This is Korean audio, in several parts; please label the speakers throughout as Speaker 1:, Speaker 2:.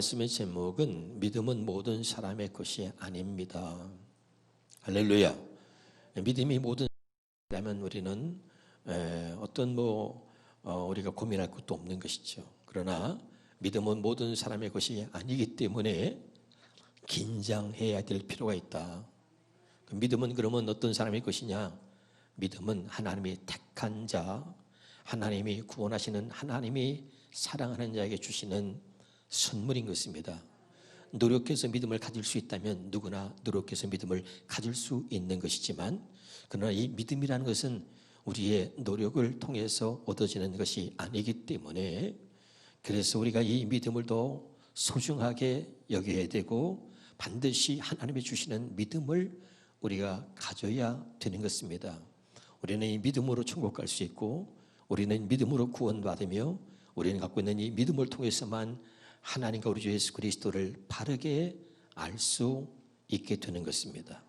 Speaker 1: 말씀의 제목은 믿음은 모든 사람의 것이 아닙니다. 할렐루야. 믿음이 모든 사람이라면 우리는 어떤 우리가 고민할 것도 없는 것이죠. 그러나 믿음은 모든 사람의 것이 아니기 때문에 긴장해야 될 필요가 있다. 믿음은 그러면 어떤 사람의 것이냐? 믿음은 하나님이 택한 자, 하나님이 구원하시는, 하나님이 사랑하는 자에게 주시는 선물인 것입니다. 노력해서 믿음을 가질 수 있다면 누구나 노력해서 믿음을 가질 수 있는 것이지만, 그러나 이 믿음이라는 것은 우리의 노력을 통해서 얻어지는 것이 아니기 때문에, 그래서 우리가 이 믿음을 더 소중하게 여겨야 되고 반드시 하나님이 주시는 믿음을 우리가 가져야 되는 것입니다. 우리는 이 믿음으로 천국 갈 수 있고, 우리는 믿음으로 구원받으며, 우리는 갖고 있는 이 믿음을 통해서만 하나님과 우리 주 예수 그리스도를 바르게 알 수 있게 되는 것입니다.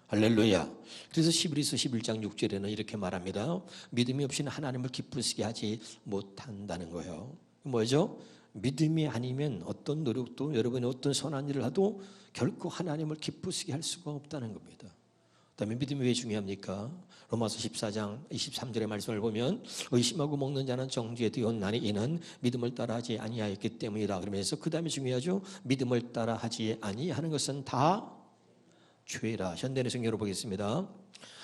Speaker 1: 할렐루야. 그래서 히브리서 11장 6절에는 이렇게 말합니다. 믿음이 없이는 하나님을 기쁘시게 하지 못한다는 거예요. 뭐죠? 믿음이 아니면 어떤 노력도, 여러분이 어떤 선한 일을 해도 결코 하나님을 기쁘시게 할 수가 없다는 겁니다. 그다음에 믿음이 왜 중요합니까? 로마서 14장 23절의 말씀을 보면 의심하고 먹는 자는 정죄에 되었나니 이는 믿음을 따라하지 아니하였기 때문이다. 그러면서 그 다음에 중요하죠. 믿음을 따라하지 아니하는 것은 다 죄라. 현대의 성경으로 보겠습니다.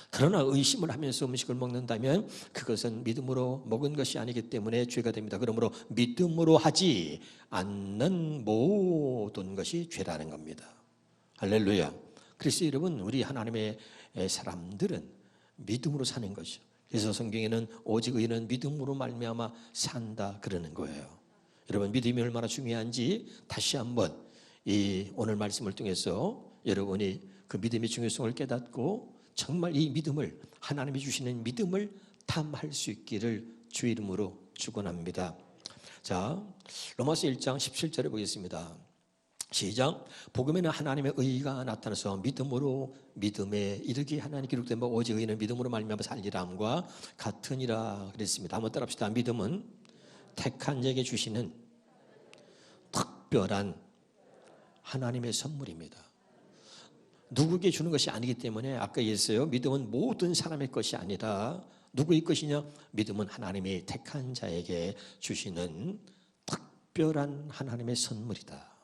Speaker 1: 그러나 의심을 하면서 음식을 먹는다면 그것은 믿음으로 먹은 것이 아니기 때문에 죄가 됩니다. 그러므로 믿음으로 하지 않는 모든 것이 죄라는 겁니다. 할렐루야. 그래서 여러분, 우리 하나님의 사람들은 믿음으로 사는 것이죠. 그래서 성경에는 오직 의인은 믿음으로 말미암아 산다 그러는 거예요. 여러분, 믿음이 얼마나 중요한지 다시 한번 이 오늘 말씀을 통해서 여러분이 그 믿음의 중요성을 깨닫고 정말 이 믿음을, 하나님이 주시는 믿음을 탐할 수 있기를 주 이름으로 축원합니다. 자, 로마서 1장 17절에 보겠습니다. 시작. 복음에는 하나님의 의가 나타나서 믿음으로 믿음에 이르게 하나님 기록된 바 오직 의인은 믿음으로 말미암아 살리라 함과 같으니라 그랬습니다. 한번 따라합시다. 믿음은 택한 자에게 주시는 특별한 하나님의 선물입니다. 누구에게 주는 것이 아니기 때문에 아까 얘기했어요. 믿음은 모든 사람의 것이 아니라 누구의 것이냐? 믿음은 하나님이 택한 자에게 주시는 특별한 하나님의 선물이다.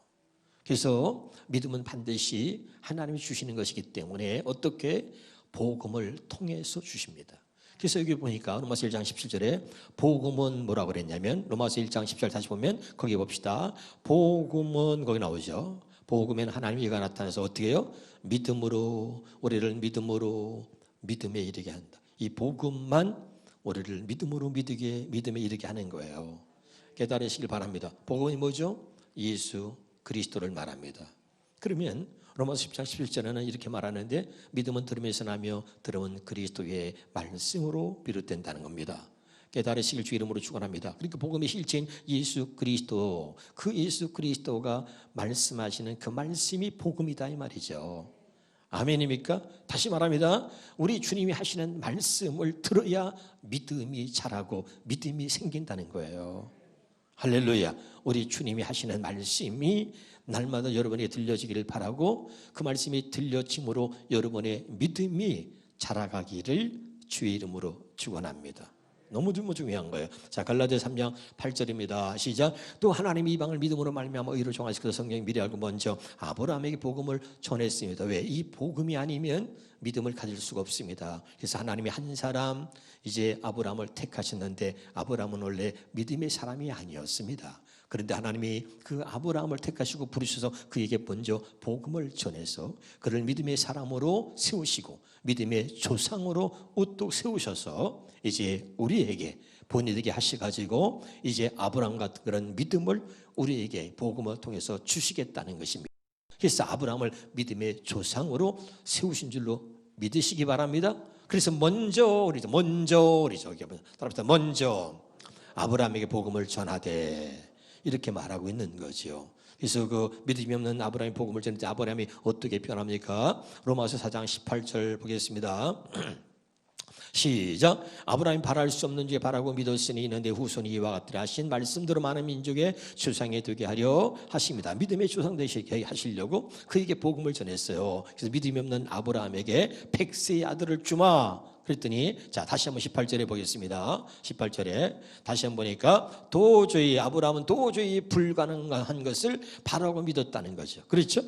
Speaker 1: 그래서 믿음은 반드시 하나님이 주시는 것이기 때문에 어떻게? 복음을 통해서 주십니다. 그래서 여기 보니까 로마서 1장 17절에 복음은 뭐라고 그랬냐면, 로마서 1장 10절 다시 보면 거기 봅시다. 복음은 거기 나오죠. 복음에는 하나님의 의가 나타나서 어떻게 해요? 믿음으로, 우리를 믿음으로 믿음에 이르게 한다. 이 복음만 우리를 믿음으로 믿음에 이르게 하는 거예요. 깨달으시길 바랍니다. 복음이 뭐죠? 예수 그리스도를 말합니다. 그러면 로마서 10장 11절에는 이렇게 말하는데 믿음은 들음에서 나며 들음은 그리스도의 말씀으로 비롯된다는 겁니다. 깨달으시길 주 이름으로 축원합니다. 그러니까 복음의 실체인 예수 그리스도, 그 예수 그리스도가 말씀하시는 그 말씀이 복음이다 이 말이죠. 아멘입니까? 다시 말합니다. 우리 주님이 하시는 말씀을 들어야 믿음이 자라고 믿음이 생긴다는 거예요. 할렐루야. 우리 주님이 하시는 말씀이 날마다 여러분에게 들려지기를 바라고 그 말씀이 들려짐으로 여러분의 믿음이 자라가기를 주의 이름으로 축원합니다. 너무 중요한 거예요. 자, 갈라디아 3장 8절입니다. 시작. 또 하나님이 이방을 믿음으로 말미암아 의로 정하시고 성경이 미리 알고 먼저 아브라함에게 복음을 전했습니다. 왜? 이 복음이 아니면 믿음을 가질 수가 없습니다. 그래서 하나님이 한 사람 이제 아브라함을 택하셨는데 아브라함은 원래 믿음의 사람이 아니었습니다. 그런데 하나님이 그 아브라함을 택하시고 부르셔서 그에게 먼저 복음을 전해서 그를 믿음의 사람으로 세우시고 믿음의 조상으로 우뚝 세우셔서 이제 우리에게 본인에게 하셔가지고 이제 아브라함 같은 그런 믿음을 우리에게 복음을 통해서 주시겠다는 것입니다. 그래서 아브라함을 믿음의 조상으로 세우신 줄로 믿으시기 바랍니다. 그래서 먼저 아브라함에게 복음을 전하되 이렇게 말하고 있는 거죠. 그래서 그 믿음이 없는 아브라함이 복음을 전했는데 아브라함이 어떻게 변합니까? 로마서 4장 18절 보겠습니다. 시작. 아브라함이 바랄 수 없는 줄 바라고 믿었으니 이는 내 후손이 이와 같으라 하신 말씀대로 많은 민족의 조상이 되게 하려 하십니다. 믿음의 조상 되시게 하시려고 그에게 복음을 전했어요. 그래서 믿음이 없는 아브라함에게 백세의 아들을 주마. 그랬더니 자 다시 한번 18절에 보겠습니다. 18절에 다시 한번 보니까 도저히 아브라함은 도저히 불가능한 것을 바라고 믿었다는 거죠. 그렇죠?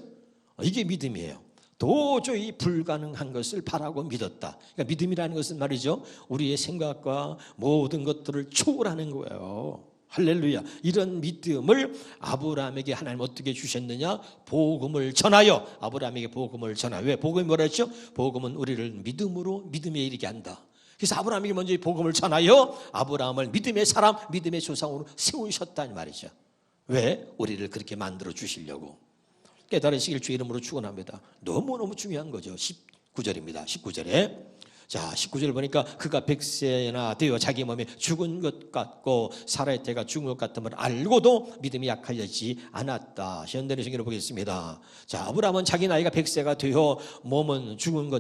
Speaker 1: 이게 믿음이에요. 도저히 불가능한 것을 바라고 믿었다. 그러니까 믿음이라는 것은 말이죠, 우리의 생각과 모든 것들을 초월하는 거예요. 할렐루야. 이런 믿음을 아브라함에게 하나님 어떻게 주셨느냐? 복음을 전하여. 아브라함에게 복음을 전하여. 왜? 복음이 뭐라 했죠? 복음은 우리를 믿음으로 믿음에 이르게 한다. 그래서 아브라함에게 먼저 이 복음을 전하여 아브라함을 믿음의 사람, 믿음의 조상으로 세우셨다는 말이죠. 왜? 우리를 그렇게 만들어 주시려고. 깨달으시길 주 이름으로 축원합니다. 너무너무 중요한 거죠. 19절입니다. 19절에 자 19절 보니까 그가 100세나 되어 자기 몸에 죽은 것 같고 사라의 때가 죽은 것 같음을 알고도 믿음이 약하지 않았다. 현대의 성경을 보겠습니다. 자 아브라함은 자기 나이가 100세가 되어 몸은 죽은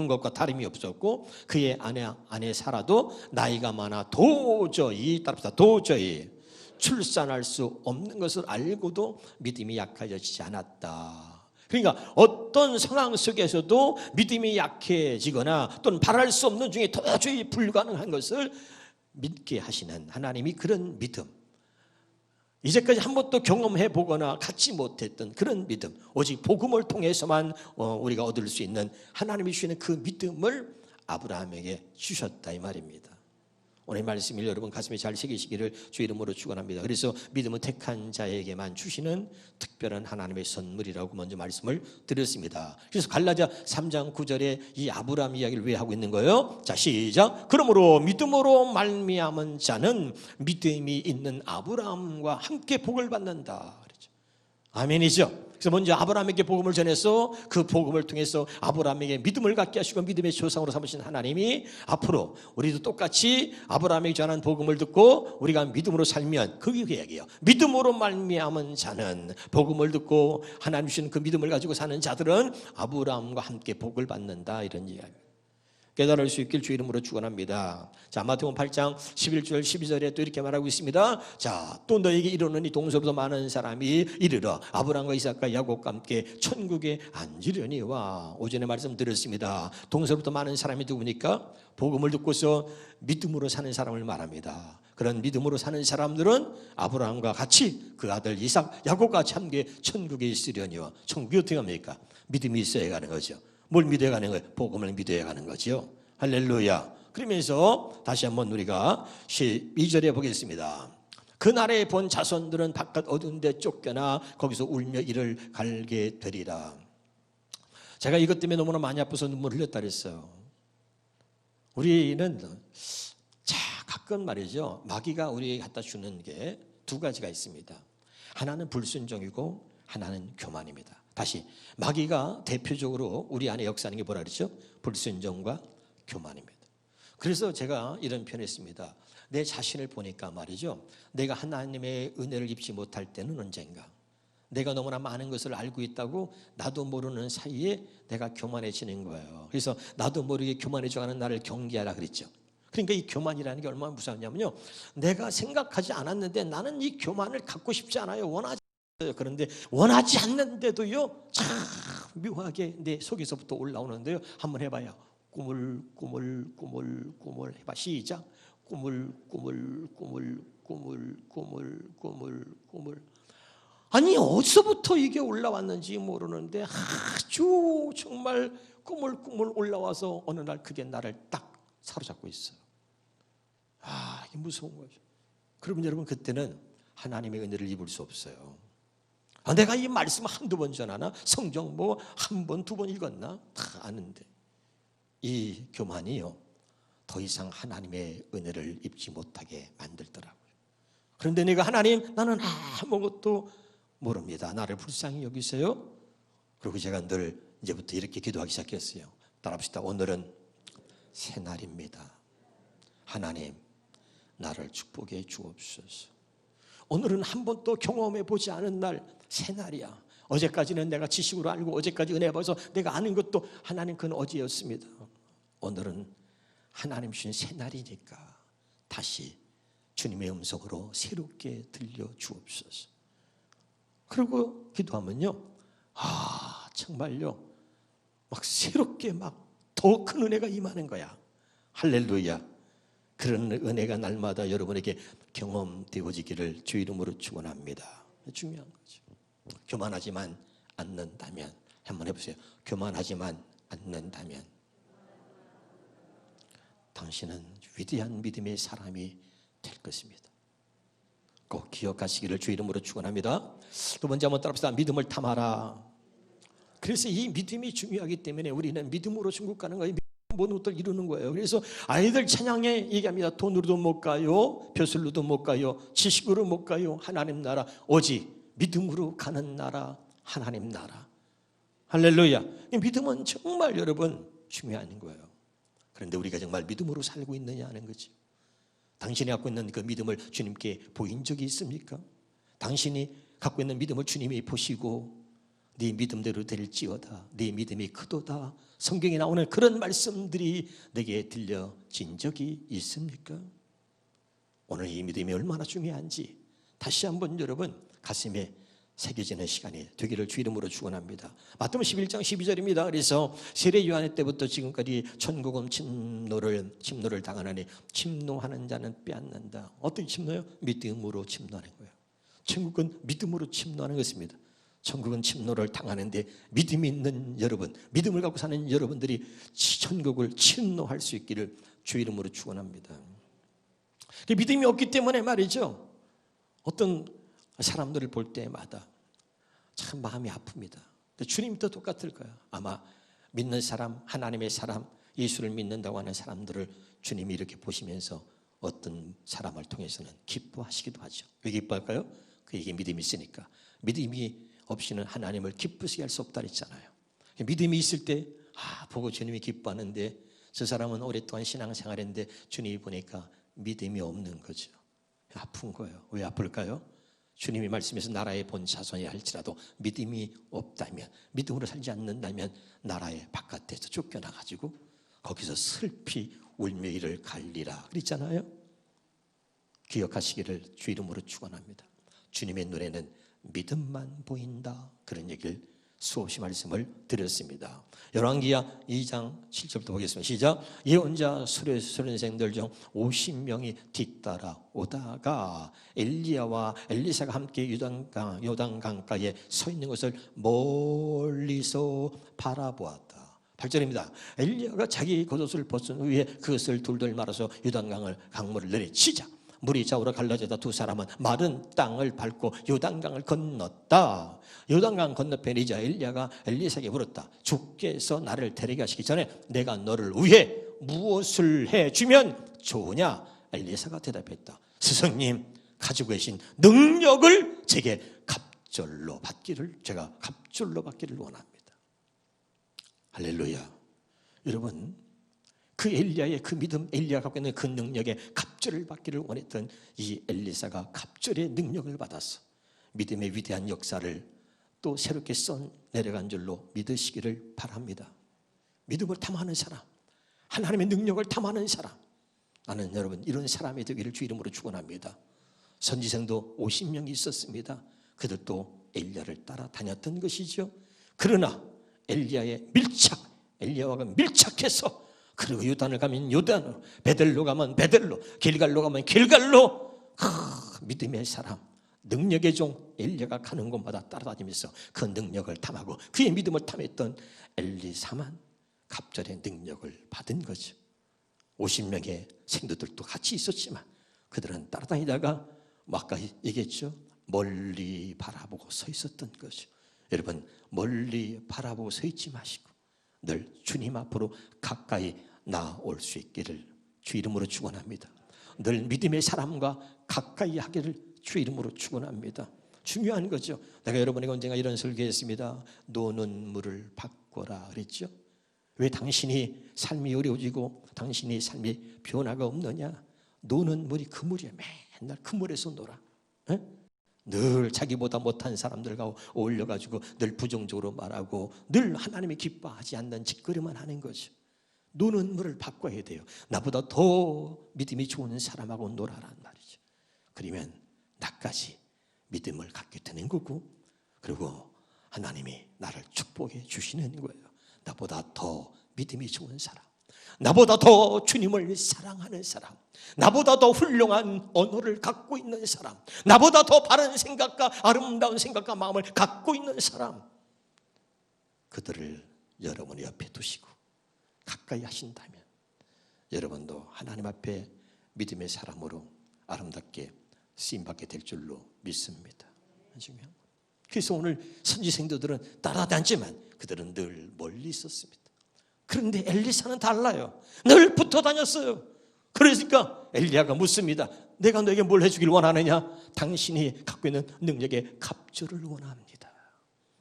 Speaker 1: 것과 다름이 없었고 그의 아내 사라도 나이가 많아 도저히 따릅시다. 도저히 출산할 수 없는 것을 알고도 믿음이 약해지지 않았다. 그러니까 어떤 상황 속에서도 믿음이 약해지거나 또는 바랄 수 없는 중에 도저히 불가능한 것을 믿게 하시는 하나님이 그런 믿음, 이제까지 한 번도 경험해 보거나 갖지 못했던 그런 믿음, 오직 복음을 통해서만 우리가 얻을 수 있는 하나님이 주시는 그 믿음을 아브라함에게 주셨다 이 말입니다. 오늘 말씀을 여러분 가슴에 잘 새기시기를 주 이름으로 축원합니다. 그래서 믿음은 택한 자에게만 주시는 특별한 하나님의 선물이라고 먼저 말씀을 드렸습니다. 그래서 갈라디아 3장 9절에 이 아브라함 이야기를 왜 하고 있는 거예요? 자 시작. 그러므로 믿음으로 말미암은 자는 믿음이 있는 아브라함과 함께 복을 받는다. 그렇죠. 아멘이죠. 그래서 먼저 아브라함에게 복음을 전해서 그 복음을 통해서 아브라함에게 믿음을 갖게 하시고 믿음의 조상으로 삼으신 하나님이 앞으로 우리도 똑같이 아브라함에게 전한 복음을 듣고 우리가 믿음으로 살면 그게 그 얘기예요. 믿음으로 말미암은 자는, 복음을 듣고 하나님 주시는 그 믿음을 가지고 사는 자들은 아브라함과 함께 복을 받는다, 이런 이야기입니다. 깨달을 수 있길 주 이름으로 축원합니다. 자, 마태복음 8장 11절 12절에 또 이렇게 말하고 있습니다. 자, 또 너에게 이르노니 동서보다 많은 사람이 이르러 아브라함과 이삭과 야곱과 함께 천국에 앉으려니와. 오전에 말씀드렸습니다. 동서부터 많은 사람이 누구니까? 복음을 듣고서 믿음으로 사는 사람을 말합니다. 그런 믿음으로 사는 사람들은 아브라함과 같이 그 아들 이삭, 야곱과 같이 함께 천국에 있으려니와. 천국이 어떻게 합니까? 믿음이 있어야 가는 거죠. 뭘 믿어야 가는 거예요? 복음을 믿어야 가는 거죠. 할렐루야. 그러면서 다시 한번 우리가 12절에 보겠습니다. 그날에 본 자손들은 바깥 어두운 데 쫓겨나 거기서 울며 이를 갈게 되리라. 제가 이것 때문에 너무나 많이 아파서 눈물 흘렸다 그랬어요. 우리는 가끔 말이죠, 마귀가 우리에게 갖다 주는 게 두 가지가 있습니다. 하나는 불순종이고 하나는 교만입니다. 다시, 마귀가 대표적으로 우리 안에 역사하는 게 뭐라 그러죠? 불순종과 교만입니다. 그래서 제가 이런 표현했습니다. 내 자신을 보니까 말이죠, 내가 하나님의 은혜를 입지 못할 때는 언젠가, 내가 너무나 많은 것을 알고 있다고 나도 모르는 사이에 내가 교만해지는 거예요. 그래서 나도 모르게 교만해져가는 나를 경계하라 그랬죠. 그러니까 이 교만이라는 게 얼마나 무서웠냐면요, 내가 생각하지 않았는데 나는 이 교만을 갖고 싶지 않아요. 원하지 않아요. 그런데 원하지 않는데도요, 참 묘하게 내 속에서부터 올라오는데요. 한번 해봐요. 꿈을 해봐. 시작. 꿈을. 아니 어디서부터 이게 올라왔는지 모르는데 아주 정말 꿈을 올라와서 어느 날 그게 나를 딱 사로잡고 있어요. 이게 무서운 거죠. 그러면 여러분, 그때는 하나님의 은혜를 입을 수 없어요. 내가 이 말씀을 한두 번 전하나? 성경 뭐 한 번, 두 번 읽었나? 다 아는데 이 교만이요, 더 이상 하나님의 은혜를 입지 못하게 만들더라고요. 그런데 내가 하나님, 나는 아무것도 모릅니다. 나를 불쌍히 여기세요. 그리고 제가 늘 이제부터 이렇게 기도하기 시작했어요. 따라합시다. 오늘은 새날입니다. 하나님, 나를 축복해 주옵소서. 오늘은 한 번도 경험해 보지 않은 날, 새날이야. 어제까지는 내가 지식으로 알고 어제까지 은혜 받아서 내가 아는 것도 하나님, 그건 어제였습니다. 오늘은 하나님 주신 새날이니까 다시 주님의 음성으로 새롭게 들려 주옵소서. 그리고 기도하면요, 정말요, 막 새롭게 막 더 큰 은혜가 임하는 거야. 할렐루야. 그런 은혜가 날마다 여러분에게 경험되어지기를 주 이름으로 축원합니다. 중요한 거죠. 교만하지만 않는다면, 한번 해보세요. 교만하지만 않는다면 당신은 위대한 믿음의 사람이 될 것입니다. 꼭 기억하시기를 주 이름으로 축원합니다. 두 번째 한번 따라합시다. 믿음을 탐하라. 그래서 이 믿음이 중요하기 때문에 우리는 믿음으로 중국 가는 거예요. 모든 것들 이루는 거예요. 그래서 아이들 찬양에 얘기합니다. 돈으로도 못 가요, 벼슬로도 못 가요, 지식으로 못 가요. 하나님 나라, 오직 믿음으로 가는 나라, 하나님 나라. 할렐루야. 믿음은 정말 여러분 중요한 거예요. 그런데 우리가 정말 믿음으로 살고 있느냐 하는 거지. 당신이 갖고 있는 그 믿음을 주님께 보인 적이 있습니까? 당신이 갖고 있는 믿음을 주님이 보시고 네 믿음대로 될지어다, 네 믿음이 크도다, 성경에 나오는 그런 말씀들이 내게 들려진 적이 있습니까? 오늘 이 믿음이 얼마나 중요한지 다시 한번 여러분 가슴에 새겨지는 시간이 되기를 주 이름으로 축원합니다. 마태복음 11장 12절입니다. 그래서 세례 요한 때부터 지금까지 천국은 침노를 당하나니 침노하는 자는 빼앗는다. 어떻게 침노해요? 믿음으로 침노하는 거예요. 천국은 믿음으로 침노하는 것입니다. 천국은 침노를 당하는데 믿음이 있는 여러분, 믿음을 갖고 사는 여러분들이 천국을 침노할 수 있기를 주 이름으로 축원합니다. 믿음이 없기 때문에 말이죠, 어떤 사람들을 볼 때마다 참 마음이 아픕니다. 주님도 똑같을 거예요. 아마 믿는 사람, 하나님의 사람, 예수를 믿는다고 하는 사람들을 주님이 이렇게 보시면서 어떤 사람을 통해서는 기뻐하시기도 하죠. 왜 기뻐할까요? 그에게 믿음이 있으니까. 믿음이 없이는 하나님을 기쁘시게 할 수 없다 그랬잖아요. 믿음이 있을 때 보고 주님이 기뻐하는데 저 사람은 오랫동안 신앙생활했는데 주님이 보니까 믿음이 없는 거죠. 아픈 거예요. 왜 아플까요? 주님이 말씀해서 나라의 본 자손이라 할지라도 믿음이 없다면, 믿음으로 살지 않는다면 나라의 바깥에서 쫓겨나가지고 거기서 슬피 울며 이를 갈리라 그랬잖아요. 기억하시기를 주 이름으로 축원합니다. 주님의 눈에는 믿음만 보인다, 그런 얘기를 수없이 말씀을 드렸습니다. 열왕기하 2장 7절부터 보겠습니다. 시작. 예언자 수련생들 중 50명이 뒤따라 오다가 엘리야와 엘리사가 함께 요단강가에 서 있는 것을 멀리서 바라보았다. 8절입니다. 엘리야가 자기 겉옷을 벗은 후에 그것을 둘둘 말아서 강물을 내리치자 물이 좌우로 갈라지다 두 사람은 마른 땅을 밟고 요단강을 건넜다. 요단강 건너편에 이제 엘리야가 엘리사에게 물었다. 주께서 나를 데리게 하시기 전에 내가 너를 위해 무엇을 해주면 좋으냐? 엘리사가 대답했다. 스승님 가지고 계신 능력을 제가 갑절로 받기를 원합니다. 할렐루야. 여러분, 그 엘리야의 그 믿음, 엘리야가 갖고 있는 그 능력에 갑절을 받기를 원했던 이 엘리사가 갑절의 능력을 받아서 믿음의 위대한 역사를 또 새롭게 써내려간 줄로 믿으시기를 바랍니다. 믿음을 탐하는 사람, 하나님의 능력을 탐하는 사람, 나는 여러분 이런 사람이 되기를 주 이름으로 축원합니다. 선지생도 50명이 있었습니다. 그들도 엘리야를 따라다녔던 것이죠. 그러나 엘리야와 밀착해서, 그리고 요단을 가면 요단으로, 베델로 가면 베델로, 길갈로 가면 길갈로, 믿음의 사람, 능력의 종 엘리야가 가는 곳마다 따라다니면서 그 능력을 탐하고 그의 믿음을 탐했던 엘리사만 갑절의 능력을 받은 거죠. 50명의 생도들도 같이 있었지만 그들은 따라다니다가 아까 얘기했죠, 멀리 바라보고 서 있었던 거죠. 여러분, 멀리 바라보고 서 있지 마시고 늘 주님 앞으로 가까이 나올 수 있기를 주 이름으로 축원합니다. 늘 믿음의 사람과 가까이 하기를 주 이름으로 축원합니다. 중요한 거죠. 내가 여러분에게 언젠가 이런 설교했습니다. 노는 물을 바꿔라 그랬죠. 왜 당신이 삶이 어려워지고 당신이 삶이 변화가 없느냐? 노는 물이 그 물이야. 맨날 그 물에서 놀아. 에? 늘 자기보다 못한 사람들과 어울려가지고 늘 부정적으로 말하고 늘 하나님이 기뻐하지 않는 짓거리만 하는 거죠. 노는 물을 바꿔야 돼요. 나보다 더 믿음이 좋은 사람하고 놀아란 말이죠. 그러면 나까지 믿음을 갖게 되는 거고, 그리고 하나님이 나를 축복해 주시는 거예요. 나보다 더 믿음이 좋은 사람, 나보다 더 주님을 사랑하는 사람, 나보다 더 훌륭한 언어를 갖고 있는 사람, 나보다 더 바른 생각과 아름다운 생각과 마음을 갖고 있는 사람, 그들을 여러분의 옆에 두시고 가까이 하신다면 여러분도 하나님 앞에 믿음의 사람으로 아름답게 쓰임받게 될 줄로 믿습니다. 중요한 거. 그래서 오늘 선지생도들은 따라다녔지만 그들은 늘 멀리 있었습니다. 그런데 엘리사는 달라요. 늘 붙어 다녔어요. 그러니까 엘리야가 묻습니다. 내가 너에게 뭘 해주길 원하느냐? 당신이 갖고 있는 능력의 갑절을 원합니다.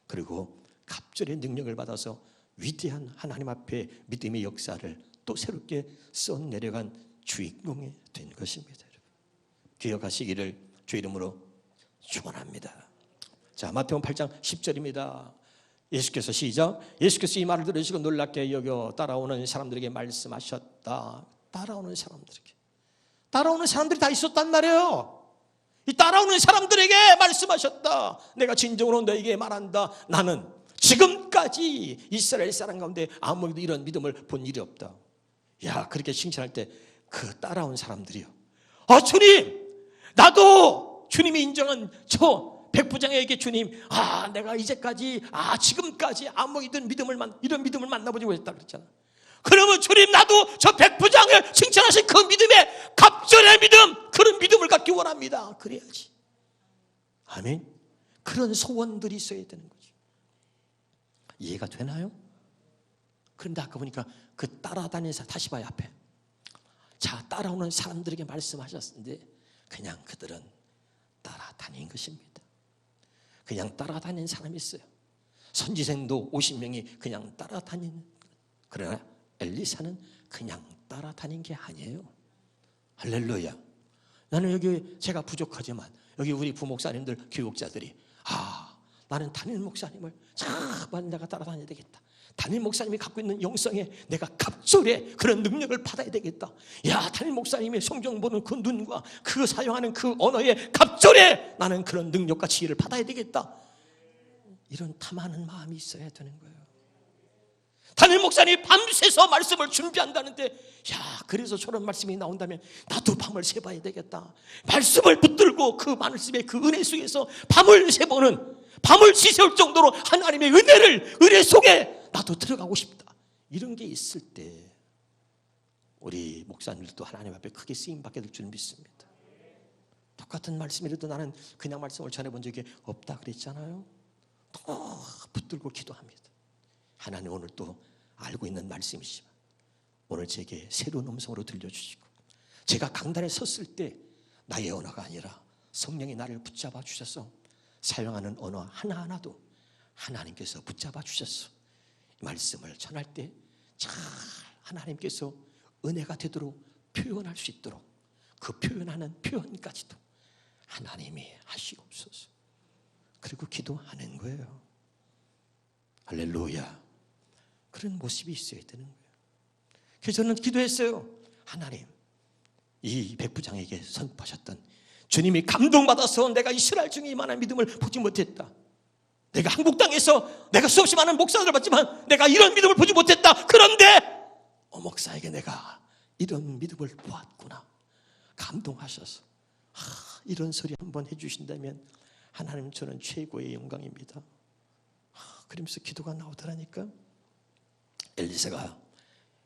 Speaker 1: 그리고 갑절의 능력을 받아서 위대한 하나님 앞에 믿음의 역사를 또 새롭게 써내려간 주인공이 된 것입니다. 기억하시기를 주 이름으로 축원합니다. 자, 마태복음 8장 10절입니다. 예수께서 시작. 예수께서 이 말을 들으시고 놀랍게 여겨 따라오는 사람들에게 말씀하셨다. 따라오는 사람들이 다 있었단 말이에요. 이 따라오는 사람들에게 말씀하셨다. 내가 진정으로 너에게 말한다. 나는 지금까지 이스라엘 사람 가운데 아무도 이런 믿음을 본 일이 없다. 야, 그렇게 칭찬할 때 그 따라온 사람들이요, 주님, 나도 주님이 인정한 저 백부장에게 주님, 내가 이제까지 지금까지 이런 믿음을 만나보지 못했다 그랬잖아. 그러면 주님, 나도 저 백부장을 칭찬하신 그 믿음의 갑절의 믿음, 그런 믿음을 갖기 원합니다. 그래야지. 아멘. 그런 소원들이 있어야 되는 거죠. 이해가 되나요? 그런데 아까 보니까 그 따라다니는 사람, 다시 봐요 앞에. 자, 따라오는 사람들에게 말씀하셨는데 그냥 그들은 따라다닌 것입니다. 그냥 따라다니는 사람이 있어요. 선지생도 50명이 그냥 따라다니는. 그러나 엘리사는 그냥 따라다닌 게 아니에요. 할렐루야. 나는 여기 제가 부족하지만 여기 우리 부목사님들, 교육자들이 나는 담임 목사님을 참 내가 따라다녀야 되겠다. 담임 목사님이 갖고 있는 영성에 내가 갑절의 그런 능력을 받아야 되겠다. 야, 담임 목사님이 성경 보는 그 눈과 그 사용하는 그 언어에 갑절의 나는 그런 능력과 지혜를 받아야 되겠다. 이런 탐하는 마음이 있어야 되는 거예요. 담임 목사님이 밤새서 말씀을 준비한다는데, 그래서 저런 말씀이 나온다면 나도 밤을 새봐야 되겠다. 말씀을 붙들고 그 말씀의 그 은혜 속에서 밤을 새보는, 밤을 지새울 정도로 하나님의 은혜 속에 나도 들어가고 싶다. 이런 게 있을 때 우리 목사님들도 하나님 앞에 크게 쓰임받게 될 줄 믿습니다. 똑같은 말씀이라도 나는 그냥 말씀을 전해본 적이 없다 그랬잖아요. 또 붙들고 기도합니다. 하나님 오늘 또 알고 있는 말씀이지만 오늘 제게 새로운 음성으로 들려주시고, 제가 강단에 섰을 때 나의 언어가 아니라 성령이 나를 붙잡아 주셔서 사용하는 언어 하나하나도 하나님께서 붙잡아 주셔서 말씀을 전할 때 잘 하나님께서 은혜가 되도록 표현할 수 있도록 그 표현하는 표현까지도 하나님이 하시옵소서. 그리고 기도하는 거예요. 할렐루야. 그런 모습이 있어야 되는 거예요. 그래서 저는 기도했어요. 하나님, 이 백부장에게 선포하셨던 주님이 감동받아서 내가 이스라엘 중에 이만한 믿음을 보지 못했다. 내가 한국 땅에서 내가 수없이 많은 목사들을 봤지만 내가 이런 믿음을 보지 못했다. 그런데 목사에게 내가 이런 믿음을 보았구나. 감동하셔서 이런 소리 한번 해주신다면 하나님, 저는 최고의 영광입니다. 그러면서 기도가 나오더라니까. 엘리사가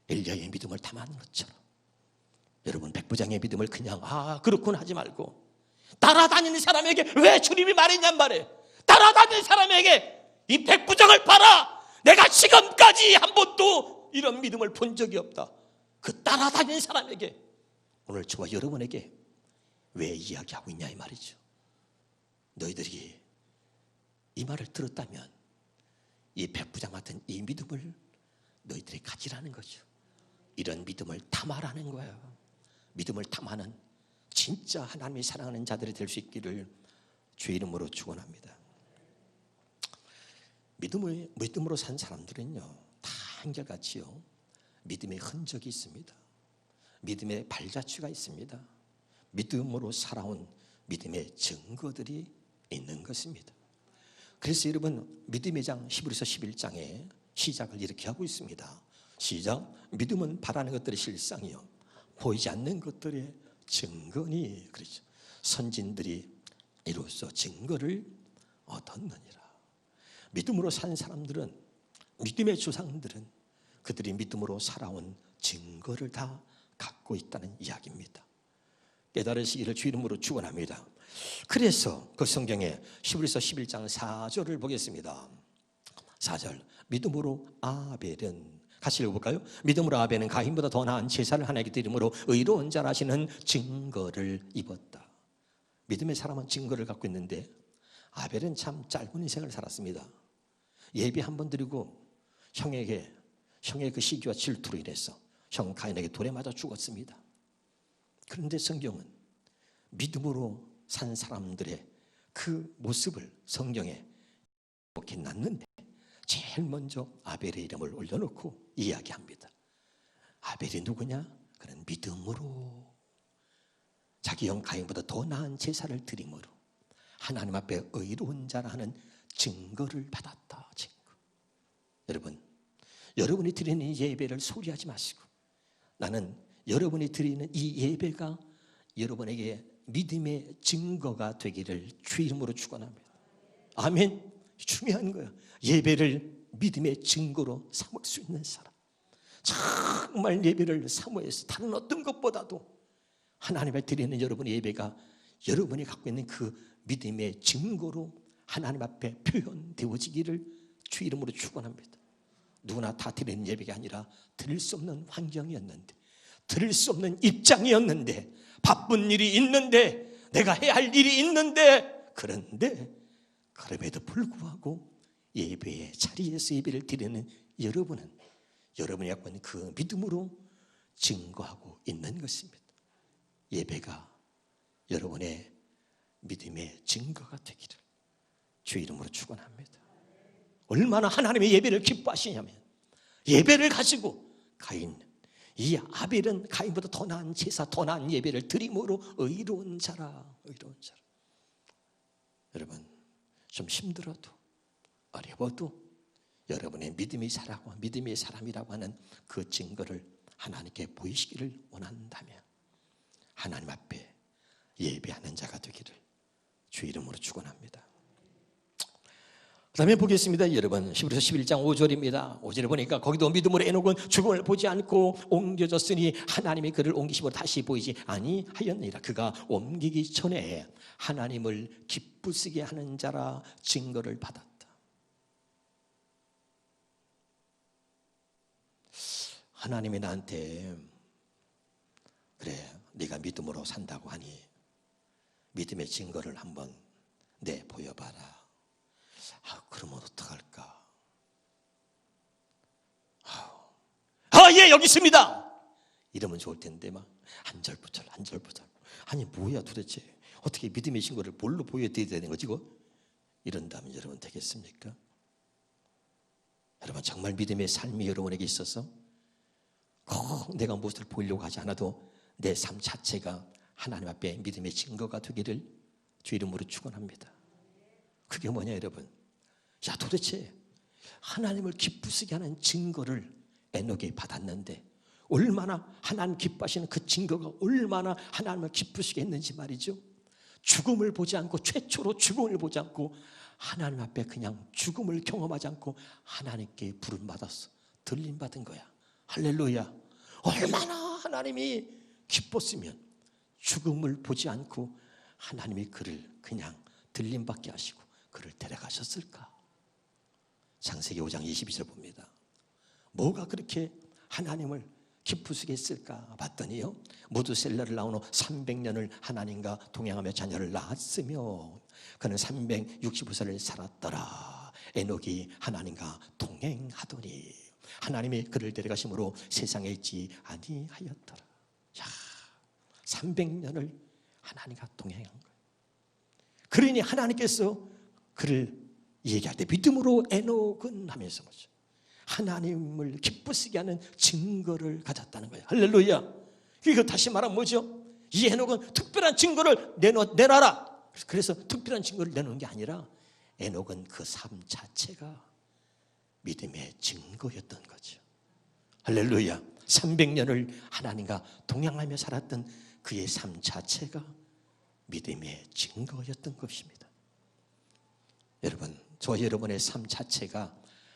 Speaker 1: 엘리야의 믿음을 탐하는 것처럼 여러분 백부장의 믿음을 그냥 그렇군 하지 말고 따라다니는 사람에게 왜 주님이 말했냔 말이에요. 따라다니는 사람에게 이 백부장을 봐라. 내가 지금까지 한 번도 이런 믿음을 본 적이 없다. 그 따라다니는 사람에게 오늘 저와 여러분에게 왜 이야기하고 있냐 이 말이죠. 너희들이 이 말을 들었다면 이 백부장 같은 이 믿음을 너희들이 가지라는 거죠. 이런 믿음을 탐하라는 거예요. 믿음을 탐하는 진짜 하나님이 사랑하는 자들이 될 수 있기를 주의 이름으로 축원합니다. 믿음으로 산 사람들은요 다 한결같이요 믿음의 흔적이 있습니다. 믿음의 발자취가 있습니다. 믿음으로 살아온 믿음의 증거들이 있는 것입니다. 그래서 여러분 믿음의 장 히브리서 11장에 시작을 이렇게 하고 있습니다. 시작. 믿음은 바라는 것들의 실상이요 보이지 않는 것들의 증거니. 그렇죠. 선진들이 이로써 증거를 얻었느니라. 믿음으로 산 사람들은, 믿음의 조상들은 그들이 믿음으로 살아온 증거를 다 갖고 있다는 이야기입니다. 깨달으시기를 주 이름으로 축원합니다. 그래서 그 성경에 히브리서 11장 4절을 보겠습니다. 4절. 믿음으로 아벨은, 같이 읽어볼까요? 믿음으로 아벨은 가인보다 더 나은 제사를 하나님께 드림으로 의로운 자라시는 증거를 입었다. 믿음의 사람은 증거를 갖고 있는데 아벨은 참 짧은 인생을 살았습니다. 예배 한 번 드리고 형의 그 시기와 질투로 인해서 형 가인에게 돌에 맞아 죽었습니다. 그런데 성경은 믿음으로 산 사람들의 그 모습을 성경에 이렇게 놨는데 제일 먼저 아벨의 이름을 올려놓고 이야기합니다. 아벨이 누구냐? 그는 믿음으로 자기 형 가인보다 더 나은 제사를 드림으로 하나님 앞에 의로운 자라 하는 증거를 받았다. 증거. 여러분, 여러분이 드리는 이 예배를 소리하지 마시고 나는 여러분이 드리는 이 예배가 여러분에게 믿음의 증거가 되기를 주 이름으로 축원합니다. 아멘. 중요한 거예요. 예배를 믿음의 증거로 삼을 수 있는 사람, 정말 예배를 사모해서 다른 어떤 것보다도 하나님께 드리는 여러분의 예배가 여러분이 갖고 있는 그 믿음의 증거로 하나님 앞에 표현되어지기를 주 이름으로 축원합니다. 누구나 다 드리는 예배가 아니라 드릴 수 없는 환경이었는데, 드릴 수 없는 입장이었는데, 바쁜 일이 있는데, 내가 해야 할 일이 있는데, 그런데 그럼에도 불구하고 예배의 자리에서 예배를 드리는 여러분은 여러분이 갖고 있는 그 믿음으로 증거하고 있는 것입니다. 예배가 여러분의 믿음의 증거가 되기를 주 이름으로 축원합니다. 얼마나 하나님의 예배를 기뻐하시냐면 예배를 가지고 이 아벨은 가인보다 더 나은 제사, 더 나은 예배를 드림으로 의로운 자라, 의로운 자라. 여러분, 좀 힘들어도 어려워도 여러분의 믿음의 사람이라고 하는 그 증거를 하나님께 보이시기를 원한다면 하나님 앞에 예배하는 자가 되기를 주 이름으로 축원합니다. 그 다음에 보겠습니다. 여러분, 히브리서 11장 5절입니다. 5절에 보니까 거기도 믿음으로 에녹은 죽음을 보지 않고 옮겨졌으니 하나님이 그를 옮기심으로 다시 보이지 아니하였느니라. 그가 옮기기 전에 하나님을 기쁘시게 하는 자라 증거를 받았다. 하나님이 나한테 그래, 네가 믿음으로 산다고 하니 믿음의 증거를 한번 내 보여봐라. 그러면 어떡할까? 예, 여기 있습니다. 이러면 좋을 텐데 막 안절부절. 아니 뭐야 도대체? 어떻게 믿음의 증거를 뭘로 보여드려야 되는 거지? 이런다면 여러분 되겠습니까? 여러분 정말 믿음의 삶이 여러분에게 있어서 꼭 내가 무엇을 보이려고 하지 않아도 내 삶 자체가 하나님 앞에 믿음의 증거가 되기를 주 이름으로 축원합니다. 그게 뭐냐 여러분? 야 도대체 하나님을 기쁘시게 하는 증거를 에녹이 받았는데 얼마나 하나님 기뻐하시는 그 증거가 얼마나 하나님을 기쁘시게 했는지 말이죠. 죽음을 보지 않고, 최초로 죽음을 보지 않고 하나님 앞에 그냥 죽음을 경험하지 않고 하나님께 부름받았어. 들림받은 거야. 할렐루야. 얼마나 하나님이 기뻤으면 죽음을 보지 않고 하나님이 그를 그냥 들림받게 하시고 그를 데려가셨을까? 창세기 5장 22절 봅니다. 뭐가 그렇게 하나님을 기쁘시게 했을까 봤더니요, 무드셀라를 낳은 후 300년을 하나님과 동행하며 자녀를 낳았으며 그는 365세를 살았더라. 에녹이 하나님과 동행하더니 하나님이 그를 데려가심으로 세상에 있지 아니하였더라. 야, 300년을 하나님과 동행한 거예요. 그러니 하나님께서 그를 얘기할 때 믿음으로 에녹은 하면서 뭐죠? 하나님을 기쁘시게 하는 증거를 가졌다는 거예요. 할렐루야. 이거 다시 말하면 뭐죠? 이 에녹은 특별한 증거를 내놔라. 그래서 특별한 증거를 내놓은 게 아니라 에녹은 그 삶 자체가 믿음의 증거였던 거죠. 할렐루야. 300년을 하나님과 동행하며 살았던 그의 삶 자체가 믿음의 증거였던 것입니다. 여러분, 저 여러분의 삶 자체가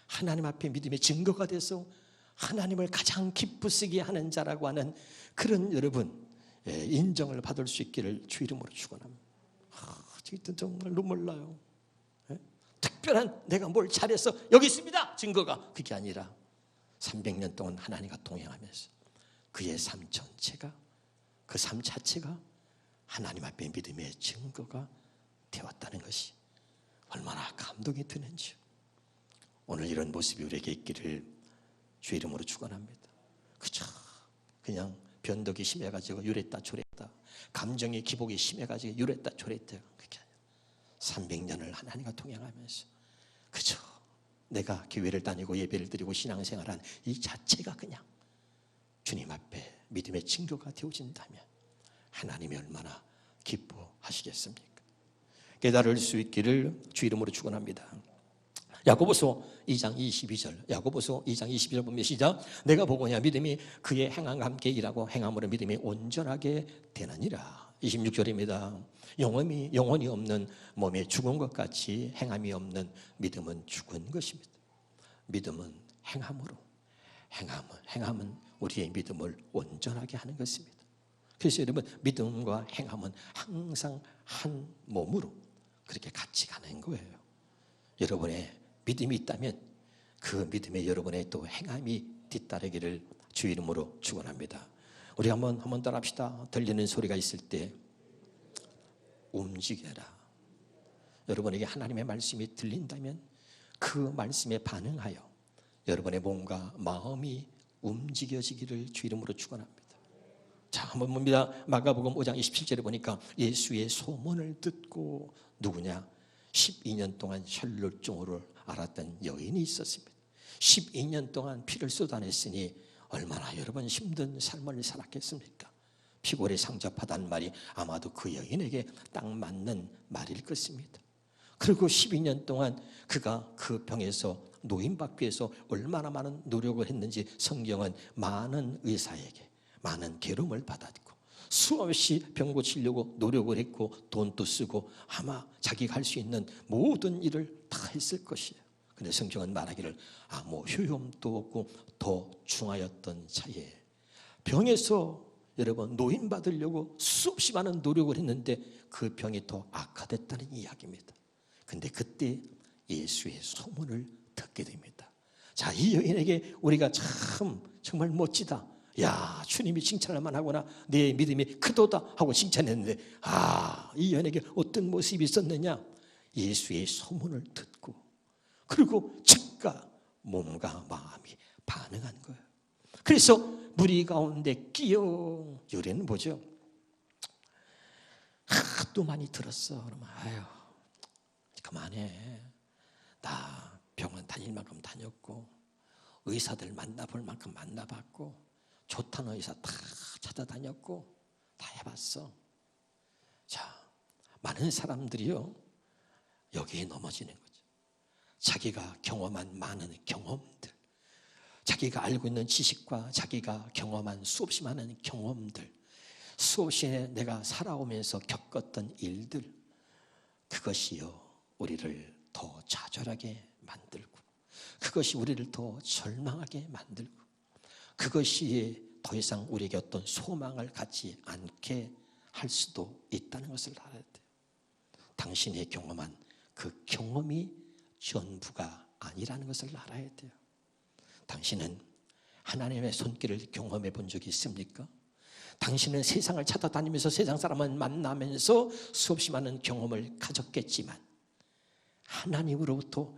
Speaker 1: 하나님 앞에 믿음의 증거가 돼서 하나님을 가장 기쁘시게 하는 자라고 하는 그런 여러분 인정을 받을 수 있기를 주 이름으로 축원합니다. 지금 정말로 몰라요. 특별한 내가 뭘 잘해서 여기 있습니다 증거가 그게 아니라 300년 동안 하나님과 동행하면서 그의 삶 전체가 그 삶 자체가 하나님 앞에 믿음의 증거가 되었다는 것이 얼마나 감동이 드는지 오늘 이런 모습이 우리에게 있기를 주 이름으로 축원합니다. 그저 그냥 변덕이 심해가지고 이랬다 저랬다 감정의 기복이 심해가지고 이랬다 저랬다 그게 아니라 300년을 하나님과 동행하면서 그저 내가 교회를 다니고 예배를 드리고 신앙생활한 이 자체가 그냥 주님 앞에 믿음의 증거가 되어진다면 하나님이 얼마나 기뻐하시겠습니까? 깨달을 수 있기를 주 이름으로 축원합니다. 야고보서 2장 22절 야고보서 2장 22절 보면 시작 내가 보고냐 믿음이 그의 행함과 함께 일하고 행함으로 믿음이 온전하게 되느니라. 26절입니다. 영혼이 없는 몸에 죽은 것 같이 행함이 없는 믿음은 죽은 것입니다. 믿음은 행함은 우리의 믿음을 온전하게 하는 것입니다. 그래서 여러분 믿음과 행함은 항상 한 몸으로 그렇게 같이 가는 거예요. 여러분의 믿음이 있다면 그 믿음에 여러분의 또 행함이 뒤따르기를 주 이름으로 축원합니다. 우리 한번 따라합시다. 들리는 소리가 있을 때 움직여라. 여러분에게 하나님의 말씀이 들린다면 그 말씀에 반응하여 여러분의 몸과 마음이 움직여지기를 주 이름으로 축원합니다. 자, 한번 봅니다. 마가복음 5장 27절에 보니까 예수의 소문을 듣고 누구냐? 12년 동안 혈루증으로 앓았던 여인이 있었습니다. 12년 동안 피를 쏟아냈으니 얼마나 여러분 힘든 삶을 살았겠습니까? 피골에 상접하다는 말이 아마도 그 여인에게 딱 맞는 말일 것입니다. 그리고 12년 동안 그가 그 병에서 노임받기 위해서 얼마나 많은 노력을 했는지 성경은 많은 의사에게 많은 괴로움을 받았고 수없이 병 고치려고 노력을 했고 돈도 쓰고 아마 자기가 할 수 있는 모든 일을 다 했을 것이에요. 그런데 성경은 말하기를 아무 효용도 없고 더 중하였던 차에 병에서 여러분 노임받으려고 수없이 많은 노력을 했는데 그 병이 더 악화됐다는 이야기입니다. 그런데 그때 예수의 소문을 듣게 됩니다. 자, 이 여인에게 우리가 참 정말 멋지다. 야, 주님이 칭찬할 만하구나. 내 믿음이 크도다 하고 칭찬했는데 이 여인에게 어떤 모습이 있었느냐? 예수의 소문을 듣고 그리고 즉각 몸과 마음이 반응한 거예요. 그래서 무리 가운데 끼어 요래는 뭐죠? 하도 많이 들었어. 그러면 그만해. 나 병원 다닐 만큼 다녔고 의사들 만나볼 만큼 만나봤고 좋다는 의사 다 찾아다녔고 다 해봤어. 자, 많은 사람들이요 여기에 넘어지는 거죠. 자기가 경험한 많은 경험들, 자기가 알고 있는 지식과 자기가 경험한 수없이 많은 경험들, 수없이 내가 살아오면서 겪었던 일들, 그것이요 우리를 더 좌절하게 만들고 그것이 우리를 더 절망하게 만들고 그것이 더 이상 우리에게 어떤 소망을 갖지 않게 할 수도 있다는 것을 알아야 돼요. 당신이 경험한 그 경험이 전부가 아니라는 것을 알아야 돼요. 당신은 하나님의 손길을 경험해 본 적이 있습니까? 당신은 세상을 찾아다니면서 세상 사람을 만나면서 수없이 많은 경험을 가졌겠지만 하나님으로부터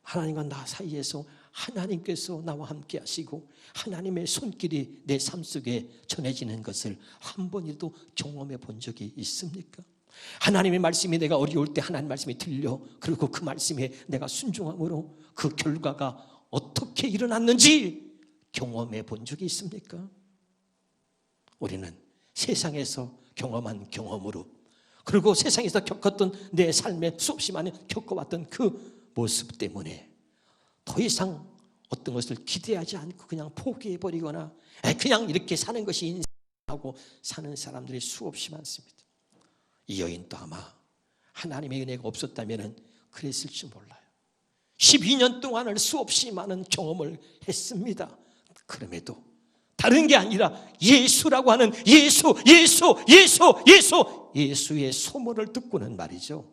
Speaker 1: 하나님과 나 사이에서 하나님께서 나와 함께 하시고 하나님의 손길이 내 삶 속에 전해지는 것을 한 번이라도 경험해 본 적이 있습니까? 하나님의 말씀이 내가 어려울 때 하나님 말씀이 들려, 그리고 그 말씀에 내가 순종함으로 그 결과가 어떻게 일어났는지 경험해 본 적이 있습니까? 우리는 세상에서 경험한 경험으로, 그리고 세상에서 겪었던 내 삶에 수없이 많이 겪어왔던 그 모습 때문에 더 이상 어떤 것을 기대하지 않고 그냥 포기해버리거나 그냥 이렇게 사는 것이 인생하고 사는 사람들이 수없이 많습니다. 이 여인도 아마 하나님의 은혜가 없었다면 그랬을지 몰라요. 12년 동안을 수없이 많은 경험을 했습니다. 그럼에도 다른 게 아니라 예수라고 하는 예수의 소문을 듣고는 말이죠,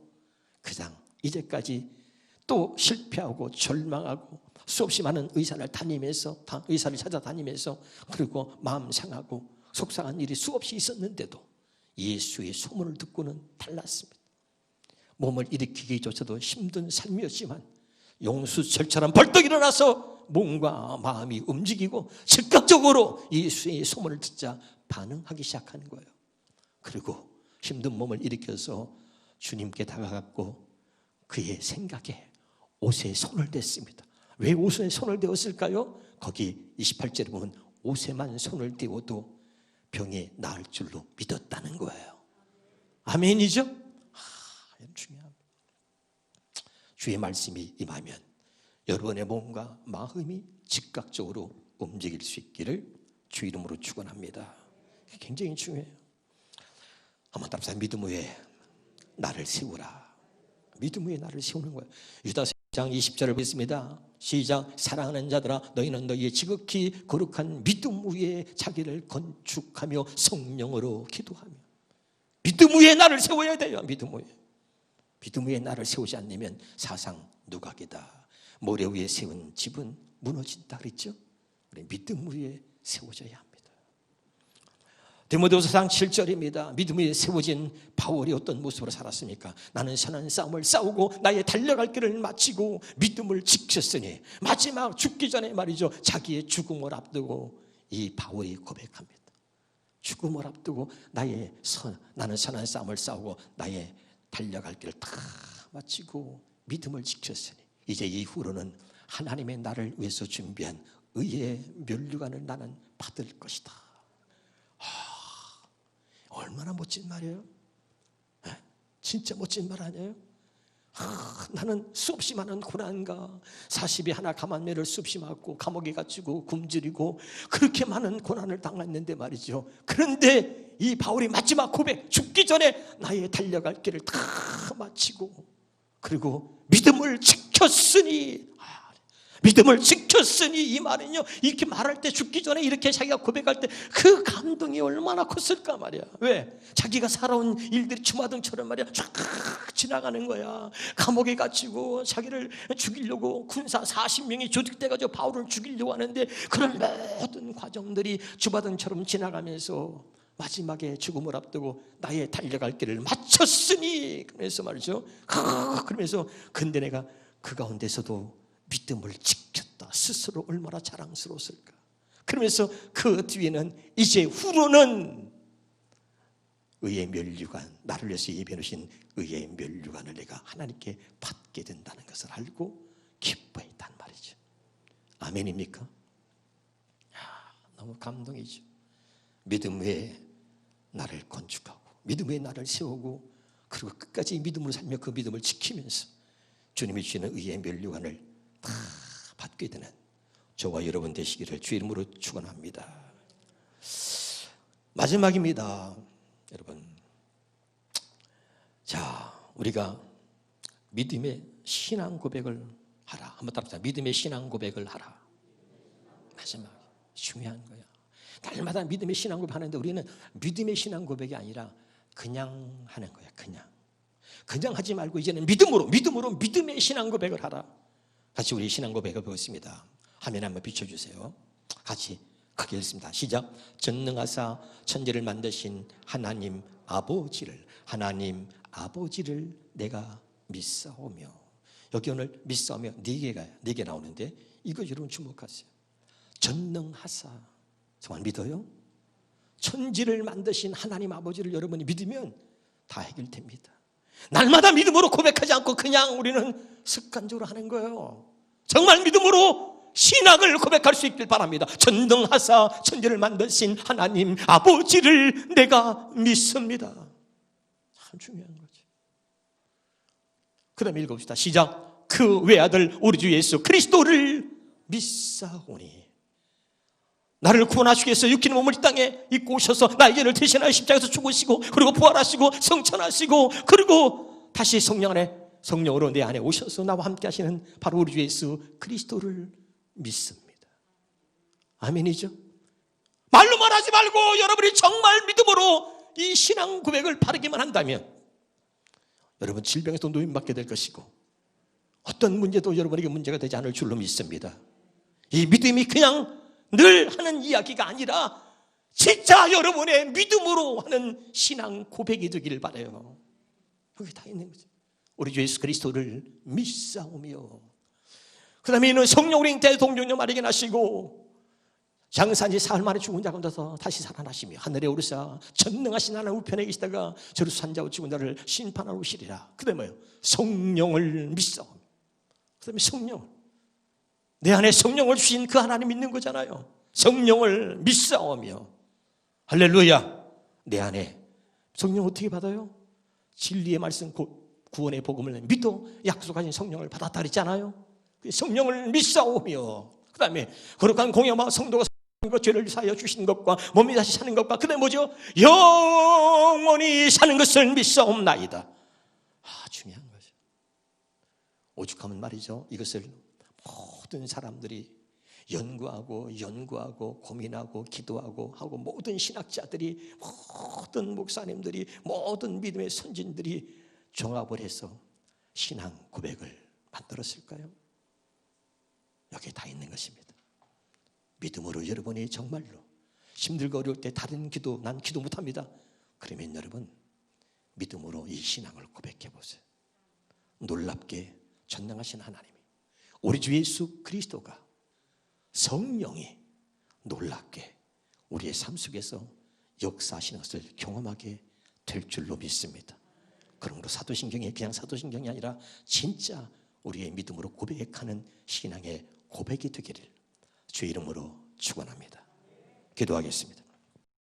Speaker 1: 그냥 이제까지 또 실패하고 절망하고 수없이 많은 의사를 찾아다니면서 그리고 마음 상하고 속상한 일이 수없이 있었는데도 예수의 소문을 듣고는 달랐습니다. 몸을 일으키기조차도 힘든 삶이었지만 용수철처럼 벌떡 일어나서 몸과 마음이 움직이고 즉각적으로 예수의 소문을 듣자 반응하기 시작하는 거예요. 그리고 힘든 몸을 일으켜서 주님께 다가갔고 그의 생각에 옷에 손을 댔습니다. 왜 옷에 손을 대었을까요? 거기 28절에 보면 옷에만 손을 대어도 병이 나을 줄로 믿었다는 거예요. 아멘이죠? 중요합니다. 주의 말씀이 임하면 여러분의 몸과 마음이 즉각적으로 움직일 수 있기를 주 이름으로 축원합니다. 굉장히 중요해요. 한번 답사, 믿음 위에 나를 세우라. 믿음 위에 나를 세우는 거예요. 유다서 1장 20절을 보겠습니다. 시작. 사랑하는 자들아, 너희는 너희의 지극히 거룩한 믿음 위에 자기를 건축하며 성령으로 기도하며. 믿음 위에 나를 세워야 돼요. 믿음 위에 나를 세우지 않으면 사상 누각이다. 모래 위에 세운 집은 무너진다 그랬죠. 우리 믿음 위에 세워져야 합니다. 디모데후서 4장 7절입니다. 믿음 위에 세워진 바울이 어떤 모습으로 살았습니까? 나는 선한 싸움을 싸우고 나의 달려갈 길을 마치고 믿음을 지켰으니. 마지막 죽기 전에 말이죠, 자기의 죽음을 앞두고 이 바울이 고백합니다. 죽음을 앞두고 나는 선한 싸움을 싸우고 나의 달려갈 길을 다 마치고 믿음을 지켰으니 이제 이후로는 하나님의 나를 위해서 준비한 의의 면류관을 나는 받을 것이다. 얼마나 멋진 말이에요. 진짜 멋진 말 아니에요? 나는 수없이 많은 고난과 40이 하나 감한매를 수없이 맞고 감옥에 갇히고 굶주리고 그렇게 많은 고난을 당했는데 말이죠. 그런데 이 바울이 마지막 고백, 죽기 전에 나의 달려갈 길을 다 마치고 그리고 믿음을 지켰으니. 이 말은요, 이렇게 말할 때, 죽기 전에 이렇게 자기가 고백할 때 그 감동이 얼마나 컸을까 말이야. 왜? 자기가 살아온 일들이 주마등처럼 말이야 쫙 지나가는 거야. 감옥에 갇히고 자기를 죽이려고 군사 40명이 조직돼가지고 바울을 죽이려고 하는데 그런 모든 과정들이 주마등처럼 지나가면서 마지막에 죽음을 앞두고 나의 달려갈 길을 마쳤으니. 그래서 말이죠, 그러면서 근데 내가 그 가운데서도 믿음을 지켰다. 스스로 얼마나 자랑스러웠을까. 그러면서 그 뒤에는 이제 후로는 의의 면류관, 나를 위해서 예비해 놓으신 의의 면류관을 내가 하나님께 받게 된다는 것을 알고 기뻐했단 말이죠. 아멘입니까? 너무 감동이죠. 믿음 위에 나를 건축하고 믿음 위에 나를 세우고 그리고 끝까지 믿음으로 살며 그 믿음을 지키면서 주님이 주시는 의의 면류관을 다 받게 되는 저와 여러분 되시기를 주 이름으로 축원합니다. 마지막입니다, 여러분. 자, 우리가 믿음의 신앙 고백을 하라. 한번 따라합시다. 믿음의 신앙 고백을 하라. 마지막 중요한 거야. 날마다 믿음의 신앙 고백 하는데 우리는 믿음의 신앙 고백이 아니라 그냥 하는 거야. 그냥 하지 말고 이제는 믿음으로 믿음의 신앙 고백을 하라. 같이 우리 신앙 고백을 보겠습니다. 화면에 한번 비춰주세요. 같이 크게 읽습니다. 시작. 전능하사 천지를 만드신 하나님 아버지를 내가 믿사오며. 여기 오늘 믿사오며 네 개 나오는데 이거 여러분 주목하세요. 전능하사, 정말 믿어요? 천지를 만드신 하나님 아버지를 여러분이 믿으면 다 해결됩니다. 날마다 믿음으로 고백하지 않고 그냥 우리는 습관적으로 하는 거예요. 정말 믿음으로 신앙을 고백할 수 있길 바랍니다. 전능하사 천지를 만드신 하나님 아버지를 내가 믿습니다. 참 중요한 거죠. 그 다음에 읽어봅시다. 시작. 그 외아들 우리 주 예수 그리스도를 믿사오니. 나를 구원하시기 위해서 육신의 몸을 이 땅에 입고 오셔서 나의 죄를 대신하여 십자가에서 죽으시고 그리고 부활하시고 성천하시고 그리고 다시 성령으로 내 안에 오셔서 나와 함께 하시는 바로 우리 주 예수 그리스도를 믿습니다. 아멘이죠? 말로만 하지 말고 여러분이 정말 믿음으로 이 신앙 고백을 바르게만 한다면 여러분 질병에서 노임받게 될 것이고 어떤 문제도 여러분에게 문제가 되지 않을 줄로 믿습니다. 이 믿음이 그냥 늘 하는 이야기가 아니라 진짜 여러분의 믿음으로 하는 신앙 고백이 되기를 바라요. 여기 다 있는 거죠. 우리 주 예수 그리스도를 믿사오며 그 다음에 이는 성령으로 대동령녀 마리게 나시고 장사한 지 사흘 만에 죽은 자 가운데서 다시 살아나시며 하늘에 오르사 전능하신 하나님 우편에 계시다가 저를 산자고 죽은 자를 심판하러 오시리라. 그 다음에 뭐예요? 성령을 믿사오며. 그 다음에 성령, 내 안에 성령을 주신 그 하나님 믿는 거잖아요. 성령을 믿사오며. 할렐루야. 내 안에 성령 어떻게 받아요? 진리의 말씀 구원의 복음을 믿어 약속하신 성령을 받았다 그랬잖아요. 성령을 믿사오며 그 다음에 거룩한 공예와 성도가 죄를 사하여 주신 것과 몸이 다시 사는 것과 그 다음에 뭐죠? 영원히 사는 것을 믿사옵나이다. 중요한 거죠. 오죽하면 말이죠, 이것을 모든 사람들이 연구하고 고민하고 기도하고 하고 모든 신학자들이 모든 목사님들이 모든 믿음의 선진들이 종합을 해서 신앙 고백을 만들었을까요? 여기에 다 있는 것입니다. 믿음으로 여러분이 정말로 힘들고 어려울 때 다른 기도, 난 기도 못합니다. 그러면 여러분 믿음으로 이 신앙을 고백해 보세요. 놀랍게 전능하신 하나님이 우리 주 예수 그리스도가 성령이 놀랍게 우리의 삶 속에서 역사하시는 것을 경험하게 될 줄로 믿습니다. 그러므로 사도신경이 그냥 사도신경이 아니라 진짜 우리의 믿음으로 고백하는 신앙의 고백이 되기를 주의 이름으로 축원합니다. 기도하겠습니다.